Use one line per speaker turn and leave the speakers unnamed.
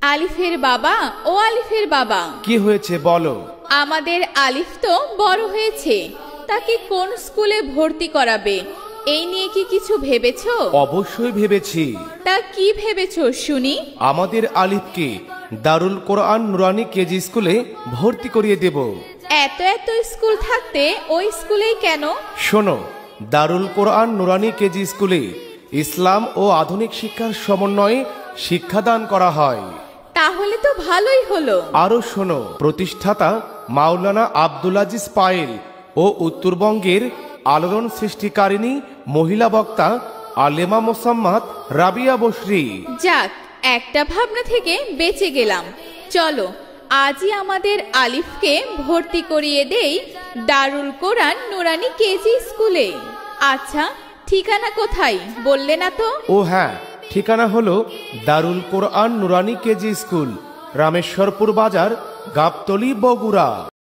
আলিফের বাবা ও আলিফের বাবা,
কি হয়েছে বলো?
আমাদের আলিফ তো বড় হয়েছে, তাকে কোন স্কুলে ভর্তি করাবে এই নিয়ে কি কিছু ভেবেছো?
অবশ্যই ভেবেছি।
তা কি ভেবেছো শুনি?
আমাদের আলিফকে দারুল কোরআন নুরানি কেজি স্কুলে ভর্তি করিয়ে দেব।
এত এত স্কুল থাকতে ওই স্কুলেই কেন?
শোনো, দারুল কোরআন নুরানি কেজি স্কুলে ইসলাম ও আধুনিক শিক্ষার সমন্বয়ে শিক্ষাদান করা হয়।
তাহলে তো ভালোই হলো।
আরও শোনো, প্রতিষ্ঠাতা মাওলানা আব্দুল আজিজ পায়েল ও উত্তরবঙ্গের আলোড়ন সৃষ্টিকারিণী মহিলা বক্তা আলেমা মোসাম্মদ রাবিয়া বসরি।
যাক, একটা ভাবনা থেকে বেঁচে গেলাম। চলো আজই আমাদের আলিফকে ভর্তি করিয়ে দেই দারুল কোরআন নুরানি কেজি স্কুলে। আচ্ছা, ঠিকানা কোথায় বললে না তো?
ও হ্যাঁ, ঠিকানা হলো দারুল কোরআন নুরানি কেজি স্কুল, রামেশ্বরপুর বাজার, গাবতলী, বগুড়া।